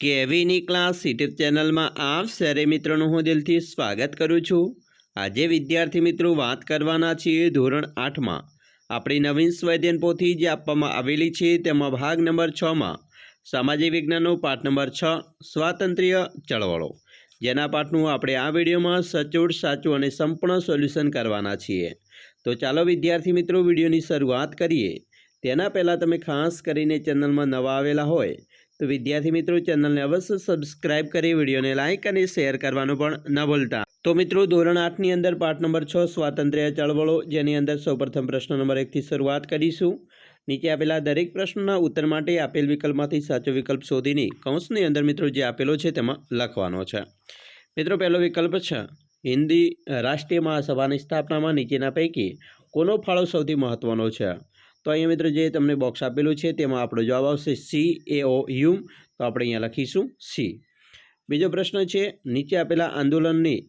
કેવીની class YouTube ચેનલમાં આપ સરે મિત્રોનું હું દિલથી સ્વાગત કરું છું। આજે વિદ્યાર્થી મિત્રો વાત કરવાના છીએ ધોરણ 8માં આપણી નવીન સ્વાધ્યાયન પોથી જે આપવામાં આવેલી છે તેમાં ભાગ નંબર 6માં સામાજિક વિજ્ઞાનનો પાઠ નંબર 6 સ્વાતંત્ર્ય ચળવળો, જેના પાઠનું આપણે આ વિડીયોમાં સચોટ, સાચું અને સંપૂર્ણ સોલ્યુશન કરવાના છીએ। તો ચાલો વિદ્યાર્થી મિત્રો વિડીયોની શરૂઆત કરીએ। તેના પહેલાં તમે ખાસ કરીને ચેનલમાં નવા આવેલા હોય તો વિદ્યાર્થી મિત્રો ચેનલને અવશ્ય સબસ્ક્રાઇબ કરી વિડીયોને લાઇક અને શેર કરવાનું પણ ન ભૂલતા। તો મિત્રો ધોરણ 8ની અંદર પાઠ નંબર 6 સ્વાતંત્ર્ય ચળવળો, જેની અંદર સૌપ્રથમ પ્રશ્ન નંબર 1થી શરૂઆત કરીશું। નીચે આપેલા દરેક પ્રશ્નના ઉત્તર માટે આપેલ વિકલ્પમાંથી સાચો વિકલ્પ શોધીને કૌંસની અંદર મિત્રો જે આપેલો છે તેમાં લખવાનો છે। મિત્રો પહેલો વિકલ્પ છે હિન્દી રાષ્ટ્રીય મહાસભાની સ્થાપનામાં નીચેના પૈકી કોનો ફાળો સૌથી મહત્વનો છે? તો અહીંયા મિત્રો જે તમને બોક્સ આપેલું છે તેમાં આપણો જવાબ આવશે સી, AO હ્યુમ। તો આપણે અહીંયા લખીશું સી। બીજો પ્રશ્ન છે નીચે આપેલા આંદોલનની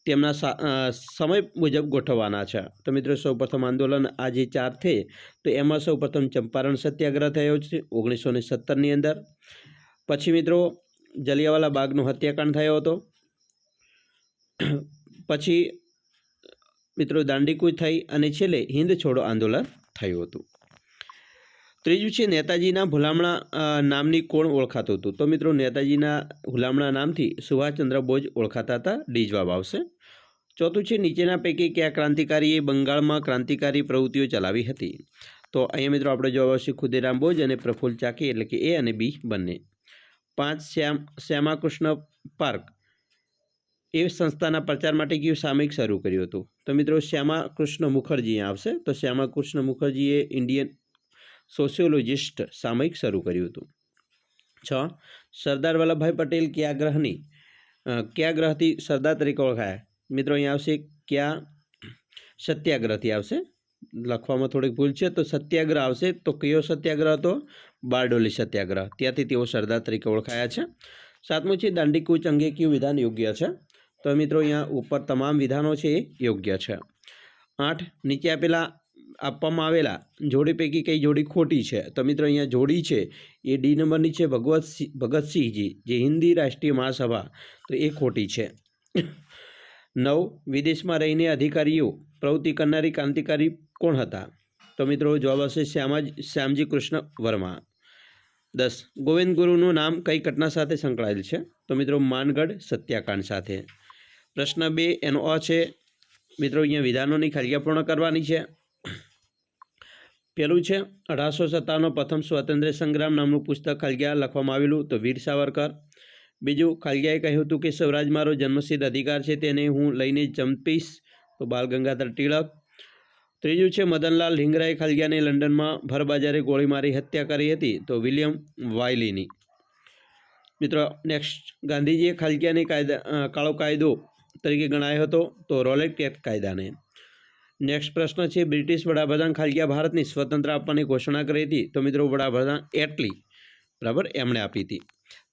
તેમના સમય મુજબ ગોઠવવાના છે। તો મિત્રો સૌપ્રથમ આંદોલન આ જે 4 છે તો એમાં સૌપ્રથમ ચંપારણ સત્યાગ્રહ થયો છે 1917ની અંદર। પછી મિત્રો જલિયાવાલા બાગનો હત્યાકાંડ થયો હતો। પછી મિત્રો દાંડીકૂચ થઈ અને છેલ્લે હિન્દ છોડો આંદોલન થયું હતું। ત્રીજું છે નેતાજીના ભૂલામણા નામની કોણ ઓળખાતું હતું? તો મિત્રો નેતાજીના ભૂલામણા નામથી સુભાષચંદ્ર બોઝ ઓળખાતા હતા, ડી જવાબ આવશે। ચોથું છે નીચેના પૈકી કયા ક્રાંતિકારીએ બંગાળમાં ક્રાંતિકારી પ્રવૃત્તિઓ ચલાવી હતી? તો અહીંયા મિત્રો આપણો જવાબ આવશે ખુદીરામ બોઝ અને પ્રફુલ્લ ચાકી, એટલે કે A અને B બંને। 5 શ્યામાકૃષ્ણ પાર્ક એ સંસ્થાના પ્રચાર માટે કયું સામયિક શરૂ કર્યું હતું? તો મિત્રો શ્યામાકૃષ્ણ મુખર્જી આવશે। તો શ્યામાકૃષ્ણ મુખર્જીએ ઇન્ડિયન સોશિયોલોજિસ્ટ સામયિક શરૂ કર્યું હતું। 6 સરદાર વલ્લભભાઈ પટેલ કયા ગ્રહથી સરદાર તરીકે ઓળખાયા? મિત્રો અહીંયા આવશે કયા સત્યાગ્રહથી આવશે, લખવામાં થોડીક ભૂલ છે, તો સત્યાગ્રહ આવશે। તો કયો સત્યાગ્રહ હતો? બારડોલી સત્યાગ્રહ, ત્યાંથી તેઓ સરદાર તરીકે ઓળખાયા છે। 7મું છે દાંડીકૂચ અંગે કયું વિધાન યોગ્ય છે? તો મિત્રો અહીંયા ઉપર તમામ વિધાનો છે એ યોગ્ય છે। 8 નીચે આપવામાં આવેલા જોડી પૈકી કઈ જોડી ખોટી છે? તો મિત્રો અહીંયા જોડી છે એ ડી નંબરની છે ભગતસિંહજી, જે હિન્દી રાષ્ટ્રીય મહાસભા, તો એ ખોટી છે। 9 વિદેશમાં રહીને અધિકારીઓ પ્રવૃત્તિ કરનારી ક્રાંતિકારી કોણ હતા? તો મિત્રો જવાબ આવશે શ્યામજી કૃષ્ણ વર્મા। 10 ગોવિંદ ગુરુનું નામ કઈ ઘટના સાથે સંકળાયેલ છે? તો મિત્રો માનગઢ સત્યાકાંડ સાથે। પ્રશ્ન 2 એનો અ છે મિત્રો અહીંયા વિધાનોની ખાલીયા પૂર્ણ કરવાની છે। પહેલું છે 1857 પ્રથમ સ્વાતંત્ર્ય સંગ્રામ નામનું પુસ્તક ખાલીયા લખવામાં આવેલું, તો વીર સાવરકર। બીજું ખાલીયાએ કહ્યું હતું કે સ્વરાજ મારો જન્મસિદ્ધ અધિકાર છે, તેને હું લઈને જંપીશ, તો બાલ ગંગાધર ટિળક। ત્રીજું છે મદનલાલ ઢીંગરાએ ખાલીયાને લંડનમાં ભરબજારે ગોળી મારી હત્યા કરી હતી, તો વિલિયમ વાયલીની। મિત્રો નેક્સ્ટ ગાંધીજીએ ખાલીયાને કાળો કાયદો તરીકે ગણાયો હતો, તો રોલેટ એક્ટ કાયદાને। નેક્સ્ટ પ્રશ્ન છે બ્રિટિશ વડાપ્રધાન ખાલીયા ભારતની સ્વતંત્ર આપવાની ઘોષણા કરી હતી? તો મિત્રો વડાપ્રધાન એટલી, બરાબર, એમણે આપી હતી।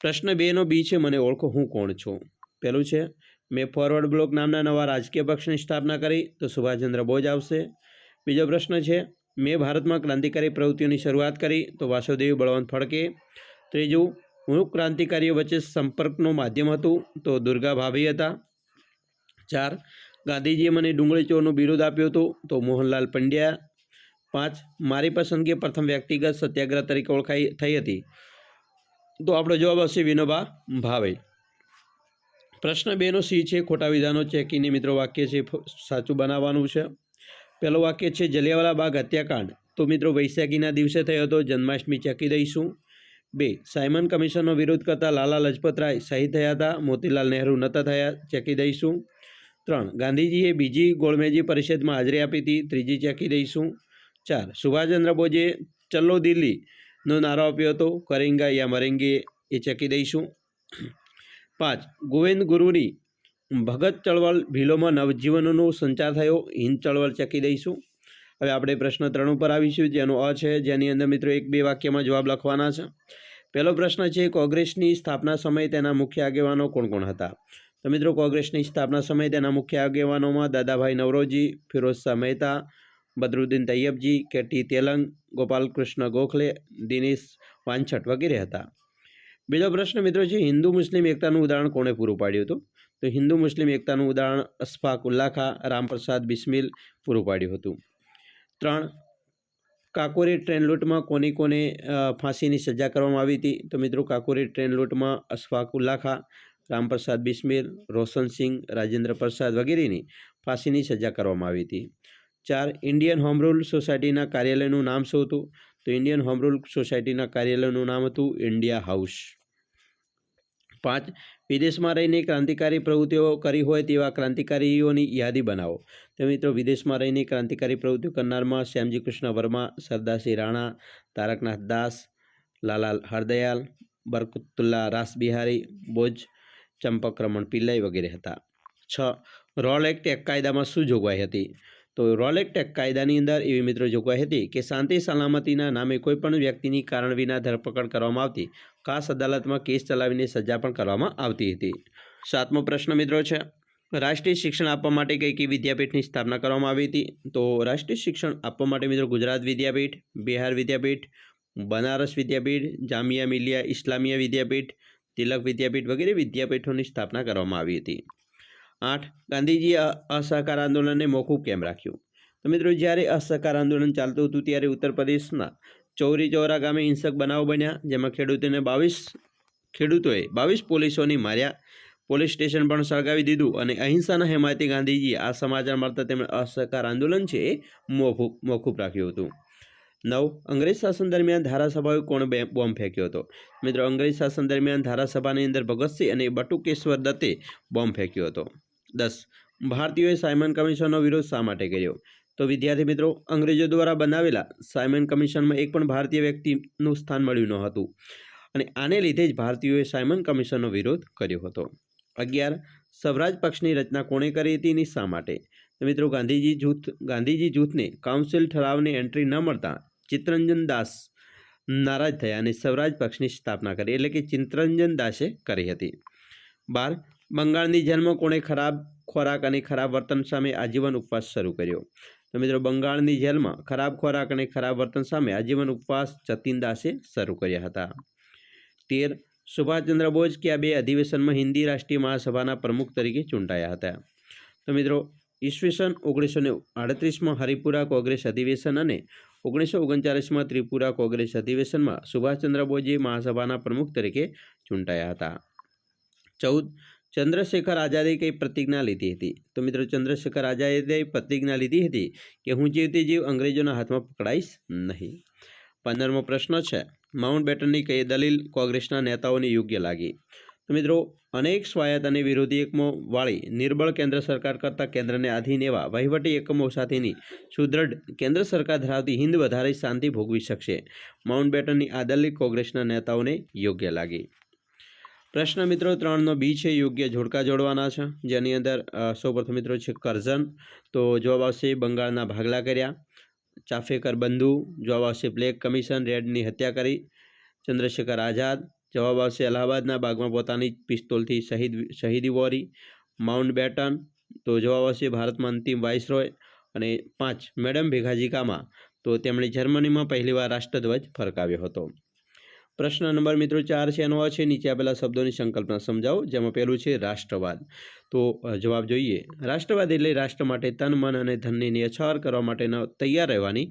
પ્રશ્ન 2નો બી છે મને ઓળખો હું કોણ છું? પહેલું છે મેં ફોરવર્ડ બ્લોક નામના નવા રાજકીય પક્ષની સ્થાપના કરી, તો સુભાષચંદ્ર બોઝ આવશે। બીજો પ્રશ્ન છે મેં ભારતમાં ક્રાંતિકારી પ્રવૃત્તિઓની શરૂઆત કરી, તો વાસુદેવ બળવંત ફડકે। ત્રીજું હું ક્રાંતિકારીઓ વચ્ચે સંપર્કનું માધ્યમ હતું, તો દુર્ગા ભાભી હતા। 4 ગાંધીજીએ મને ડુંગળી ચોરનું બિરુદ આપ્યું હતું, તો મોહનલાલ પંડ્યા। 5 મારી પસંદગી પ્રથમ વ્યક્તિગત સત્યાગ્રહ તરીકે થઈ હતી, તો આપણો જવાબ આવશે વિનોબા ભાવે। પ્રશ્ન 2નો સી છે ખોટા વિધાનો ચેકીને મિત્રો વાક્ય છે સાચું બનાવવાનું છે। પહેલું વાક્ય છે જલિયાવાલા બાગ હત્યાકાંડ, તો મિત્રો વૈશાખીના દિવસે થયો હતો, જન્માષ્ટમી ચેકી દઈશું। 2 સાયમન કમિશનનો વિરોધ કરતા લાલા લજપતરાય શહીદ થયા હતા, મોતીલાલ નહેરુ નહોતા થયા, ચેકી દઈશું। 3 ગાંધીજીએ બીજી ગોળમેજી પરિષદમાં હાજરી આપી હતી, ત્રીજી ચેકી દઈશું। 4 સુભાષચંદ્ર બોઝે ચલો દિલ્હીનો નારો આપ્યો હતો, કરેંગા યા મરેંગે, એ ચેકી દઈશું। 5 ગોવિંદ ગુરુની ભગત ચળવળ ભીલોમાં નવજીવનનો સંચાર થયો, હિન્દ ચળવળ ચેકી દઈશું। હવે આપણે પ્રશ્ન 3 ઉપર આવીશું, જેનો અ છે, જેની અંદર મિત્રો 1-2 વાક્યમાં જવાબ લખવાના છે। પહેલો પ્રશ્ન છે કોંગ્રેસની સ્થાપના સમયે તેના મુખ્ય આગેવાનો કોણ કોણ હતા? તો મિત્રો કોંગ્રેસની સ્થાપના સમયે તેના મુખ્ય આગેવાનોમાં દાદાભાઈ નવરોજી, ફિરોઝશાહ મહેતા, બદરુદ્દીન તૈયબજી, KT તેલંગ, ગોપાલકૃષ્ણ ગોખલે, દિનેશ વાનછટ વગેરે હતા। બીજો પ્રશ્ન મિત્રો છે, હિન્દુ મુસ્લિમ એકતાનું ઉદાહરણ કોણે પૂરું પાડ્યું હતું? તો હિન્દુ મુસ્લિમ એકતાનું ઉદાહરણ અશફાક ઉલ્લા ખાં, રામપ્રસાદ બિસ્મિલ પૂરું પાડ્યું હતું. 3. કાકોરી ટ્રેન લૂંટમાં કોને ફાંસીની સજા કરવામાં આવી હતી? તો મિત્રો કાકોરી ટ્રેન લૂંટમાં અશફાક ઉલ્લા ખાં, રામપ્રસાદ બિસ્મિલ, રોશન સિંહ, રાજેન્દ્ર પ્રસાદ વગેરેની ફાંસીની સજા કરવામાં આવી હતી. 4. ઇન્ડિયન હોમ રૂલ સોસાયટીના કાર્યાલયનું નામ શું હતું? તો ઇન્ડિયન હોમ રૂલ સોસાયટીના કાર્યાલયનું નામ હતું ઇન્ડિયા હાઉસ. 5. વિદેશમાં રહીને ક્રાંતિકારી પ્રવૃત્તિઓ કરી હોય તેવા ક્રાંતિકારીઓની યાદી બનાવો. તો મિત્રો વિદેશમાં રહીને ક્રાંતિકારી પ્રવૃત્તિઓ કરનારમાં શ્યામજી કૃષ્ણ વર્મા, સરદારસિંહ રાણા, તારકનાથ દાસ, લાલા હરદયાલ, બરકતુલ્લા રાસબિહારી બોઝ, ચંપકરમણ પિલ્લાઈ વગેરે હતા. 6. રોલ એક્ટ કાયદામાં શું જોગવાઈ હતી? તો રોલ એક્ટ કાયદાની અંદર એવી મિત્રો જોગવાઈ હતી કે શાંતિ સલામતીના નામે કોઈપણ વ્યક્તિની કારણ વિના ધરપકડ કરવામાં આવતી, ખાસ અદાલતમાં કેસ ચલાવીને સજા પણ કરવામાં આવતી હતી. 7મો પ્રશ્ન મિત્રો છે, રાષ્ટ્રીય શિક્ષણ આપવા માટે કઈ વિદ્યાપીઠની સ્થાપના કરવામાં આવી હતી? તો રાષ્ટ્રીય શિક્ષણ આપવા માટે મિત્રો ગુજરાત વિદ્યાપીઠ, બિહાર વિદ્યાપીઠ, બનારસ વિદ્યાપીઠ, જામિયા મિલિયા ઇસ્લામિયા વિદ્યાપીઠ, તિલક વિદ્યાપીઠ વગેરે વિદ્યાપીઠોની સ્થાપના કરવામાં આવી હતી. 8. ગાંધીજીએ અસહકાર આંદોલનને મોકૂફ કેમ રાખ્યું? તો મિત્રો જ્યારે અસહકાર આંદોલન ચાલતું હતું ત્યારે ઉત્તર પ્રદેશના ચૌરી ચૌરા ગામે હિંસક બનાવો બન્યા, જેમાં ખેડૂતોએ 22 પોલીસોની માર્યા, પોલીસ સ્ટેશન પણ સળગાવી દીધું અને અહિંસાના હેમાયતી ગાંધીજીએ આ સમાચાર મળતા તેમણે અસહકાર આંદોલન છે એ મોકૂફ રાખ્યું હતું. 9. અંગ્રેજ શાસન દરમિયાન ધારાસભાએ કોણ બોમ્બ ફેંક્યો હતો? મિત્રો અંગ્રેજ શાસન દરમિયાન ધારાસભાની અંદર ભગતસિંહ અને બટુકેશ્વર દત્તે બોમ્બ ફેંક્યો હતો. 10. ભારતીયોએ સાયમન કમિશનનો વિરોધ શા માટે કર્યો? તો વિદ્યાર્થી મિત્રો અંગ્રેજો દ્વારા બનાવેલા સાયમન કમિશનમાં એક પણ ભારતીય વ્યક્તિનું સ્થાન મળ્યું ન હતું અને આને લીધે જ ભારતીયોએ સાયમન કમિશનનો વિરોધ કર્યો હતો. 11. સ્વરાજ પક્ષની રચના કોણે કરી હતી અને શા માટે? તો મિત્રો ગાંધીજી જૂથને કાઉન્સિલ ઠરાવને એન્ટ્રી ન મળતા ચિત્તરંજન દાસ નારાજ થયા અને સ્વરાજ પક્ષની સ્થાપના કરી, એટલે કે ચિત્તરંજન દાસે કરી હતી. 12. બંગાળની જેલમાં કોણે ખરાબ ખોરાક અને ખરાબ વર્તન સામે આજીવન ઉપવાસ શરૂ કર્યો? તો મિત્રો બંગાળની જેલમાં ખરાબ ખોરાક અને ખરાબ વર્તન સામે આજીવન ઉપવાસ જતીન દાસે શરૂ કર્યા હતા. 13. સુભાષચંદ્ર બોઝ કયા બે અધિવેશનમાં હિન્દી રાષ્ટ્રીય મહાસભાના પ્રમુખ તરીકે ચૂંટાયા હતા? તો મિત્રો ઈસવીસન 1938માં હરિપુરા કોંગ્રેસ અધિવેશન અને 1939માં ત્રિપુરા કોંગ્રેસ અધિવેશનમાં સુભાષચંદ્ર બોઝે મહાસભાના પ્રમુખ તરીકે ચૂંટાયા હતા. 14. ચંદ્રશેખર આઝાદે કઈ પ્રતિજ્ઞા લીધી હતી? તો મિત્રો ચંદ્રશેખર આઝાદે પ્રતિજ્ઞા લીધી હતી કે હું જીવતે જીવ અંગ્રેજોના હાથમાં પકડાઈશ નહીં. 15મો પ્રશ્ન છે, માઉન્ટ બેટનની કઈ દલીલ કોંગ્રેસના નેતાઓને યોગ્ય લાગી? તો મિત્રો અનેક સ્વાયત્ત અને વિરોધી એકમો વાળી નિર્બળ કેન્દ્ર સરકાર કરતાં કેન્દ્રને આધીન એવા વહીવટી એકમો સાથેની સુદૃઢ કેન્દ્ર સરકાર ધરાવતી હિન્દ વધારે શાંતિ ભોગવી શકશે. માઉન્ટ બેટનની આ દલીલ કોંગ્રેસના નેતાઓને યોગ્ય લાગી. પ્રશ્ન મિત્રો 3નો બી છે, યોગ્ય જોડકા જોડવાના છે, જેની અંદર સૌપ્રથમ મિત્રો છે કરઝન, તો જવાબ આવશે બંગાળના ભાગલા કર્યા. ચાફેકર બંધુ, જવાબ આવશે બ્લેક કમિશન, રેડની હત્યા કરી. ચંદ્રશેખર આઝાદ, જવાબ આવશે અલ્હાબાદના બાગમાં પોતાની પિસ્તોલથી શહીદી વોરી. માઉન્ટ બેટન, તો જવાબ આવશે ભારતમાં અંતિમ વાઇસરોય. અને 5. મેડમ ભેગાજી કામા, તો તેમણે જર્મનીમાં પહેલીવાર રાષ્ટ્રધ્વજ ફરકાવ્યો હતો. પ્રશ્ન નંબર મિત્રો 4 છે, એનો છે નીચે આપેલા શબ્દોની સંકલ્પના સમજાવો, જેમાં પહેલું છે રાષ્ટ્રવાદ. તો જવાબ જોઈએ, રાષ્ટ્રવાદ એટલે રાષ્ટ્ર માટે તન મન અને ધનની ન્યછાવર કરવા માટેનો તૈયાર રહેવાની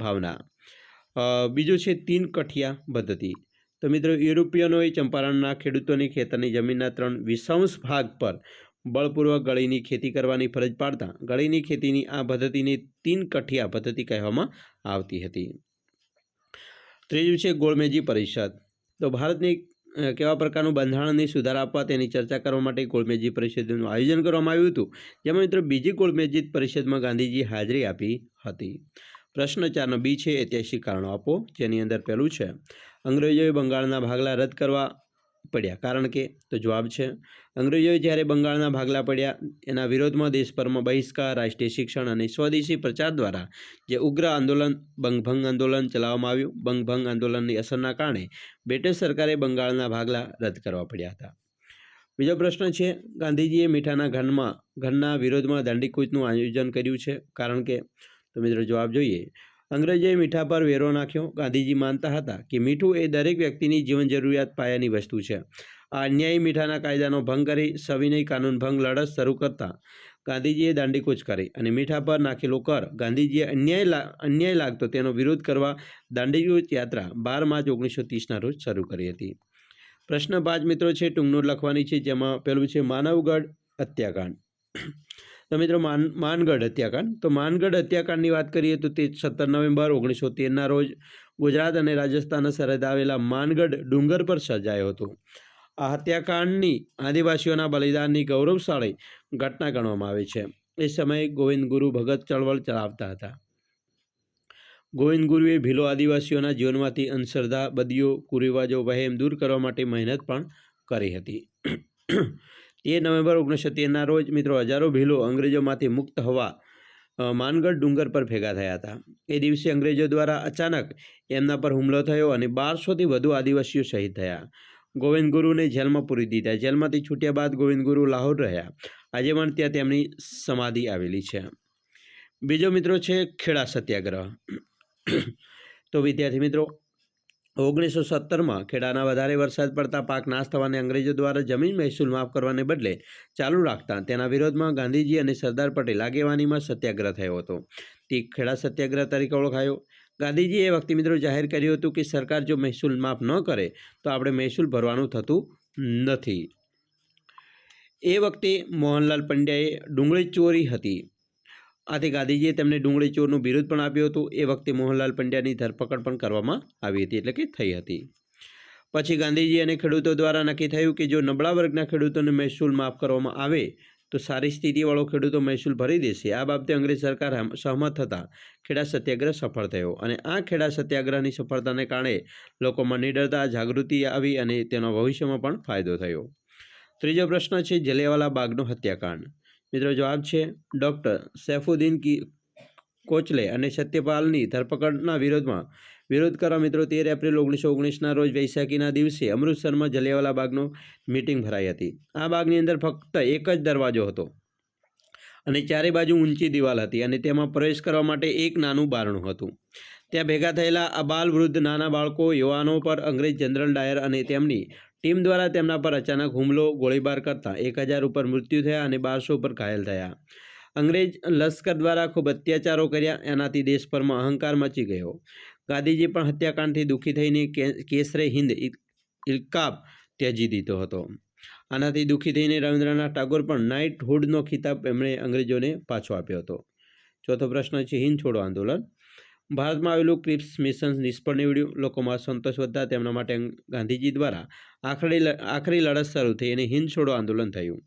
ભાવના. બીજું છે 3 કઠિયા પદ્ધતિ. તો મિત્રો યુરોપિયનોએ ચંપારણના ખેડૂતોની ખેતરની જમીનના 3/4 ભાગ પર બળપૂર્વક ગળીની ખેતી કરવાની ફરજ પાડતા ગળીની ખેતીની આ પદ્ધતિને 3 કઠિયા પદ્ધતિ કહેવામાં આવતી હતી. ત્રીજું છે ગોળમેજી પરિષદ. તો ભારતની કેવા પ્રકારનું બંધારણની સુધારા આપવા તેની ચર્ચા કરવા માટે ગોળમેજી પરિષદનું આયોજન કરવામાં આવ્યું હતું, જેમાં મિત્રો બીજી ગોળમેજી પરિષદમાં ગાંધીજીએ હાજરી આપી હતી. પ્રશ્ન 4નો બી છે, ઐતિહાસિક કારણો આપો, જેની અંદર પહેલું છે અંગ્રેજોએ બંગાળના ભાગલા રદ કરવા પડ્યા, કારણ કે તો જવાબ છે અંગ્રેજોએ જ્યારે બંગાળના ભાગલા પડ્યા એના વિરોધમાં દેશભરમાં બહિષ્કાર, રાષ્ટ્રીય શિક્ષણ અને સ્વદેશી પ્રચાર દ્વારા જે ઉગ્ર આંદોલન બંગભંગ આંદોલન ચલાવવામાં આવ્યું. બંગભંગ આંદોલનની અસરના કારણે બ્રિટિશ સરકારે બંગાળના ભાગલા રદ કરવા પડ્યા હતા. બીજો પ્રશ્ન છે, ગાંધીજીએ મીઠાના ઘરના વિરોધમાં દાંડીકૂચનું આયોજન કર્યું છે, કારણ કે તો મિત્રો જવાબ જોઈએ, અંગ્રેજોએ મીઠા પર વેરો નાખ્યો. ગાંધીજી માનતા હતા કે મીઠું એ દરેક વ્યક્તિની જીવન જરૂરિયાત પાયાની વસ્તુ છે. આ અન્યાયી મીઠાના કાયદાનો ભંગ કરી સવિનય કાનૂન ભંગ લડત શરૂ કરતા ગાંધીજીએ દાંડીકૂચ કરી અને મીઠા પર નાખેલો કર ગાંધીજીએ અન્યાય લાગતો તેનો વિરોધ કરવા દાંડીકૂચ યાત્રા 12 માર્ચ 1930ના રોજ શરૂ કરી હતી. પ્રશ્ન 5 મિત્રો છે ટૂંક નોટ લખવાની છે, જેમાં પહેલું છે માનવગઢ હત્યાકાંડ. તો મિત્રો માનગઢ હત્યાકાંડ. તો માનગઢ હત્યાકાંડની વાત કરીએ તો તે 17 નવેમ્બર 1913ના રોજ ગુજરાત અને રાજસ્થાનના સરહદે આવેલા માનગઢ ડુંગર પર સર્જાયો હતો. આ હત્યાકાંડની આદિવાસીઓના બલિદાનની ગૌરવશાળી ઘટના ગણવામાં આવે છે. એ સમયે ગોવિંદ ગુરુ ભગત ચળવળ ચલાવતા હતા. ગોવિંદ ગુરુએ ભીલો આદિવાસીઓના જીવનમાંથી અંધશ્રદ્ધા, બદીઓ, કુરિવાજો, વહેમ દૂર કરવા માટે મહેનત પણ કરી હતી. 13 નવેમ્બર 1913ના રોજ મિત્રો હજારો ભીલો અંગ્રેજોમાંથી મુક્ત હવા માનગઢ ડુંગર પર ભેગા થયા હતા. એ દિવસે અંગ્રેજો દ્વારા અચાનક એમના પર હુમલો થયો અને 1200થી વધુ આદિવાસીઓ શહીદ થયા. ગોવિંદ ગુરુને જેલમાં પૂરી દીધા. જેલમાંથી છૂટ્યા બાદ ગોવિંદ ગુરુ લાહોર રહ્યા. આજે પણ ત્યાં તેમની સમાધિ આવેલી છે. બીજો મિત્રો છે ખેડા સત્યાગ્રહ. તો વિદ્યાર્થી મિત્રો 1917માં ખેડાના વધારે વરસાદ પડતા પાક નાશ થવાને અંગ્રેજો દ્વારા જમીન મહેસૂલ માફ કરવાને બદલે ચાલુ રાખતા તેના વિરોધમાં ગાંધીજી અને સરદાર પટેલ આગેવાનીમાં સત્યાગ્રહ થયો હતો. તે ખેડા સત્યાગ્રહ તરીકે ઓળખાયો. ગાંધીજીએ એ વખતે મિત્રો જાહેર કર્યું હતું કે સરકાર જો મહેસૂલ માફ ન કરે તો આપણે મહેસૂલ ભરવાનું થતું નથી. એ વખતે મોહનલાલ પંડ્યાએ ડુંગળી ચોરી હતી. આથી ગાંધીજીએ તેમને ડુંગળી ચોરનો વિરોધ પણ આપ્યો હતો. એ વખતે મોહનલાલ પંડ્યાની ધરપકડ પણ કરવામાં આવી હતી, એટલે કે થઈ હતી. પછી ગાંધીજી અને ખેડૂતો દ્વારા નક્કી થયું કે જો નબળા વર્ગના ખેડૂતોને મહેસૂલ માફ કરવામાં આવે તો સારી સ્થિતિવાળો ખેડૂતો મહેસૂલ ભરી દેશે. આ બાબતે અંગ્રેજ સરકાર સહમત થતાં ખેડા સત્યાગ્રહ સફળ થયો અને આ ખેડા સત્યાગ્રહની સફળતાને કારણે લોકોમાં નિડરતા, જાગૃતિ આવી અને તેનો ભવિષ્યમાં પણ ફાયદો થયો. ત્રીજો પ્રશ્ન છે જલિયાવાલા બાગનો હત્યાકાંડ. મિત્રો જવાબ છે ડૉક્ટર સૈફુદ્દીન કોચલે અને સત્યપાલની ધરપકડના વિરોધ કરવા મિત્રો 13 એપ્રિલ 1919ના રોજ વૈશાખીના દિવસે અમૃતસરમાં જલિયાવાલા બાગનો મિટિંગ ભરાઈ હતી. આ બાગની અંદર ફક્ત એક જ દરવાજો હતો અને ચારે બાજુ ઊંચી દિવાલ હતી અને તેમાં પ્રવેશ કરવા માટે એક નાનું બારણું હતું. ત્યાં ભેગા થયેલા અબાલ વૃદ્ધ, નાના બાળકો, યુવાનો પર અંગ્રેજ જનરલ ડાયર અને તેમની ટીમ દ્વારા તેમના પર અચાનક હુમલો, ગોળીબાર કરતા 1000 ઉપર મૃત્યુ થયા અને 1200 ઉપર ઘાયલ થયા. અંગ્રેજ લશ્કર દ્વારા ખૂબ અત્યાચારો કર્યા. એનાથી દેશભરમાં અહંકાર મચી ગયો. ગાંધીજી પણ હત્યાકાંડથી દુઃખી થઈને કેસરે હિન્દ ઇલ્કાબ ત્યજી દીધો હતો. આનાથી દુઃખી થઈને રવિન્દ્રનાથ ટાગોર પણ નાઇટહુડનો ખિતાબ એમણે અંગ્રેજોને પાછો આપ્યો હતો. ચોથો પ્રશ્ન છે હિંદ છોડો આંદોલન. ભારતમાં આવેલું ક્રિપ્સ મિશન નિષ્ફળ નીવડ્યું. લોકોમાં સંતોષ વધતા તેમના માટે ગાંધીજી દ્વારા આખરી લડત શરૂ થઈ અને હિંદ છોડો આંદોલન થયું.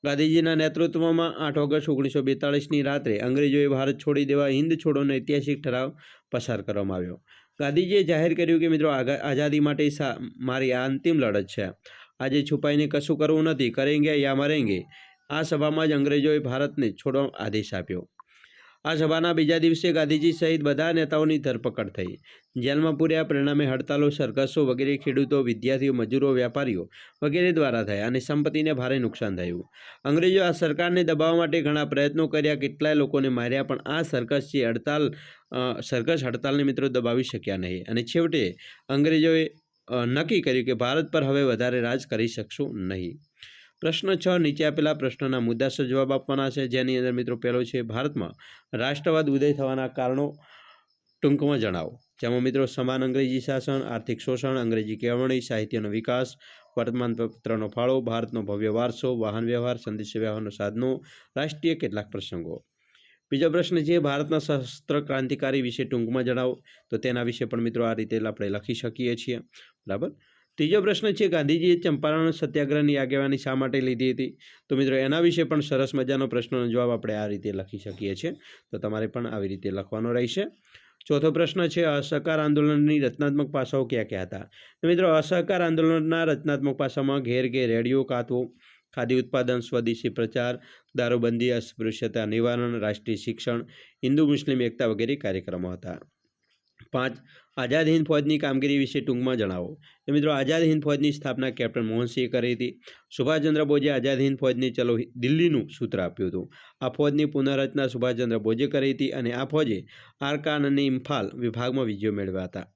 ગાંધીજીના નેતૃત્વમાં 8 ઓગસ્ટ 1942ની રાત્રે અંગ્રેજોએ ભારત છોડી દેવા હિંદ છોડોનો ઐતિહાસિક ઠરાવ પસાર કરવામાં આવ્યો. ગાંધીજીએ જાહેર કર્યું કે મિત્રો આઝાદી માટે મારી આ અંતિમ લડત છે. આજે છુપાઈને કશું કરવું નથી, કરેંગે યા મરેંગે. આ સભામાં જ અંગ્રેજોએ ભારતને છોડવાનો આદેશ આપ્યો. આ સભાના બીજા દિવસે ગાંધીજી સહિત બધા નેતાઓની ધરપકડ થઈ, જેલમાં પૂર્યા. પરિણામે હડતાલો, સરઘસો વગેરે ખેડૂતો, વિદ્યાર્થીઓ, મજૂરો, વેપારીઓ વગેરે દ્વારા થયા અને સંપત્તિને ભારે નુકસાન થયું. અંગ્રેજો આ સરકારને દબાવવા માટે ઘણા પ્રયત્નો કર્યા, કેટલાય લોકોને માર્યા, પણ આ સરઘસ હડતાલને મિત્રો દબાવી શક્યા નહીં અને છેવટે અંગ્રેજોએ નક્કી કર્યું કે ભારત પર હવે વધારે રાજ કરી શકશું નહીં. પ્રશ્ન 6 નીચે આપેલા પ્રશ્નોના મુદ્દાસર જવાબ આપવાના છે, જેની અંદર મિત્રો પહેલો છે ભારતમાં રાષ્ટ્રવાદ ઉદય થવાના કારણો ટૂંકમાં જણાવો. જેમાં મિત્રો સમાન અંગ્રેજી શાસન, આર્થિક શોષણ, અંગ્રેજી કેળવણી, સાહિત્યનો વિકાસ, વર્તમાનપત્રનો ફાળો, ભારતનો ભવ્ય વારસો, વાહન વ્યવહાર, સંદેશાવ્યવહારના સાધનો, રાષ્ટ્રીય કેટલાક પ્રસંગો. બીજો પ્રશ્ન છે ભારતના સશસ્ત્ર ક્રાંતિકારી વિશે ટૂંકમાં જણાવો. તો તેના વિશે પણ મિત્રો આ રીતે આપણે લખી શકીએ છીએ. બરાબર. ત્રીજો પ્રશ્ન છે ગાંધીજીએ ચંપારણ સત્યાગ્રહની આગેવાની શા માટે લીધી હતી. તો મિત્રો એના વિશે પણ સરસ મજાનો પ્રશ્નનો જવાબ આપણે આ રીતે લખી શકીએ છીએ. તો તમારે પણ આવી રીતે લખવાનો રહેશે. ચોથો પ્રશ્ન છે અસહકાર આંદોલનની રચનાત્મક પાસાઓ કયા કયા હતા. તો મિત્રો અસહકાર આંદોલનના રચનાત્મક પાસામાં ઘેર ઘેર રેડિયો કાઢવો, ખાદી ઉત્પાદન, સ્વદેશી પ્રચાર, દારૂબંધી, અસ્પૃશ્યતા નિવારણ, રાષ્ટ્રીય શિક્ષણ, હિન્દુ મુસ્લિમ એકતા વગેરે કાર્યક્રમો હતા. 5. આઝાદ હિન્દ ફૌજની કામગીરી વિશે ટૂંકમાં જણાવો. તો મિત્રો આઝાદ હિન્દ ફૌજની સ્થાપના કેપ્ટન મોહનસિંહે કરી હતી. સુભાષચંદ્ર બોઝે આઝાદ હિન્દ ફૌજને ચલો દિલ્હીનું સૂત્ર આપ્યું હતું. આ ફૌજની પુનઃરચના સુભાષચંદ્ર બોઝે કરી હતી અને આ ફૌજે આરકાન અને ઇમ્ફાલ વિભાગમાં વિજયો મેળવ્યા હતા.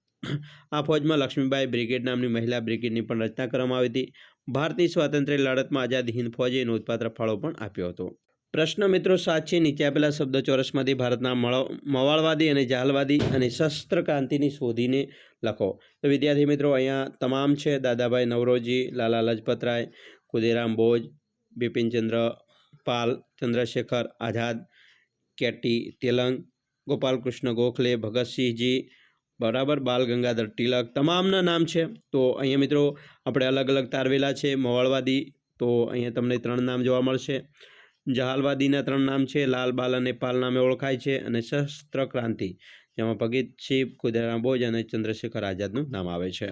આ ફૌજમાં લક્ષ્મીબાઈ બ્રિગેડ નામની મહિલા બ્રિગેડની પણ રચના કરવામાં આવી હતી. ભારતની સ્વાતંત્ર્ય લડતમાં આઝાદ હિન્દ ફૌજે નોંધપાત્ર ફાળો પણ આપ્યો હતો. પ્રશ્ન મિત્રો 7 છે. નીચે આપેલા શબ્દ ચોરસમાંથી ભારતના મવાળવાદી અને જાહલવાદી અને શસ્ત્ર ક્રાંતિની શોધીને લખો. તો વિદ્યાર્થી મિત્રો અહીંયા તમામ છે. દાદાભાઈ નવરોજી, લાલા લજપતરાય, ખુદીરામ બોઝ, બિપિનચંદ્ર પાલ, ચંદ્રશેખર આઝાદ, કેટી તેલંગ, ગોપાલકૃષ્ણ ગોખલે, ભગતસિંહજી, બરાબર, બાલ ગંગાધર તિલક, તમામના નામ છે. તો અહીંયા મિત્રો આપણે અલગ અલગ તારવેલા છે. મવાળવાદી તો અહીંયા તમને 3 નામ જોવા મળશે. જહાલવાદીના 3 નામ છે. લાલ, બાલ અને પાલ નામે ઓળખાય છે. અને શસ્ત્ર ક્રાંતિ જેમાં ભગતસિંહ, ખુદીરામ બોઝ અને ચંદ્રશેખર આઝાદનું નામ આવે છે.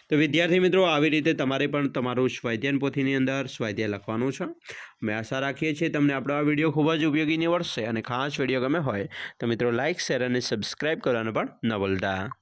તો વિદ્યાર્થી મિત્રો આવી રીતે તમારે પણ તમારું સ્વાધ્યાયન પોથીની અંદર સ્વાધ્યાય લખવાનું છે. અમે આશા રાખીએ છીએ તમને આપણો આ વિડીયો ખૂબ જ ઉપયોગી નીવડશે અને ખાસ વિડીયો ગમે હોય તો મિત્રો લાઇક, શેર અને સબસ્ક્રાઈબ કરવાનું પણ ન ભૂલતા.